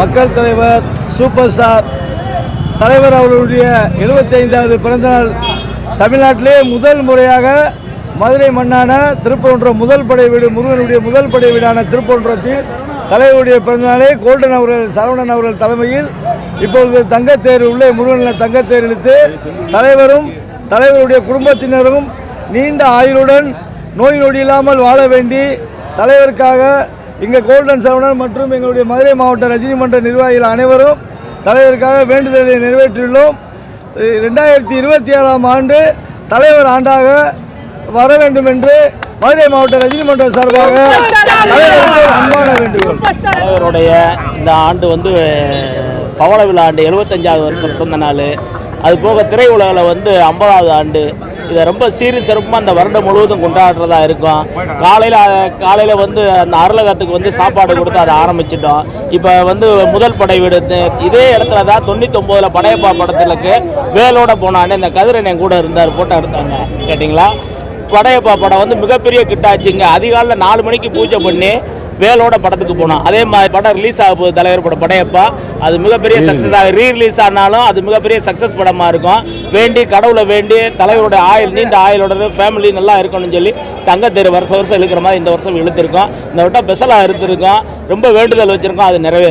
மக்கள் தலைவர் super star தலைவர் அவர்களுடைய 75வது பிறந்தநாள் தமிழ்நாட்டிலே முதல் முறையாக மதுரை மண்ணான திருப்பரங்குன்றம் முதல் படை வீடு முருகனுடைய முதல் படை வீடான திருப்பரங்குன்றத்தில் தலைவருடைய பிறந்தநாளை கோல்டன் அவர்கள் சரவணன் அவர்கள் தலைமையில் இப்பொழுது தங்கத்தேர் உள்ளே முருகனில் தங்கத்தேர் இழுத்து தலைவரும் தலைவருடைய குடும்பத்தினரும் நீண்ட ஆயுளுடன் நோய் நொடி இல்லாமல் வாழ வேண்டி தலைவருக்காக இங்கே கோல்டன் சரவணன் மற்றும் எங்களுடைய மதுரை மாவட்ட ரஜினி மன்ற நிர்வாகிகள் அனைவரும் தலைவருக்காக வேண்டுதலை நிறைவேற்றியுள்ளோம். 2026ஆம் ஆண்டு தலைவர் ஆண்டாக வர வேண்டும் என்று மதுரை மாவட்ட ரஜினி மன்ற சார்பாக அன்பான வேண்டுகோள். தலைவருடைய இந்த ஆண்டு வந்து பவள விழா ஆண்டு 75வது வருஷம் பிறந்த நாள். அது போக திரையுலகில் வந்து 50வது ஆண்டு. இதை ரொம்ப சீரும் சிறப்புமாக அந்த வருடம் முழுவதும் கொண்டாடுறதா இருக்கும். காலையில் வந்து அந்த அருளகத்துக்கு வந்து சாப்பாடு கொடுத்து அதை ஆரம்பிச்சிட்டோம். இப்போ வந்து முதல் படை வீடு இதே இடத்துல தான் 99ல் படையப்பா படத்துக்கு வேலோட போனான்னு இந்த கதிரன் கூட இருந்தார், போட்டோ எடுத்தாங்க. கேட்டிங்களா? படையப்பா படம் வந்து மிகப்பெரிய கிட்டாச்சுங்க. அதிகாலையில் 4 மணிக்கு பூஜை பண்ணி வேலோட படத்துக்கு போனோம். அதே மாதிரி படம் ரிலீஸ் ஆக போகுது தலைவர் படம் படையப்பா. அது மிகப்பெரிய சக்ஸஸ் ஆகும். ரீரிலீஸ் ஆனாலும் அது மிகப்பெரிய சக்ஸஸ் படமாக இருக்கும். வேண்டி கடவுளை வேண்டி தலைவருடைய ஆயுள் நீண்ட ஆயுளோட ஃபேமிலி நல்லா இருக்கணும்னு சொல்லி தங்கத்தேர் வருஷம் இழுக்கிற மாதிரி இந்த வருஷம் இழுத்துருக்கோம். இந்த வட்டம் ஸ்பெஷலாக எடுத்துருக்கோம். ரொம்ப வேண்டுதல் வச்சுருக்கோம். அது நிறைவேறும்.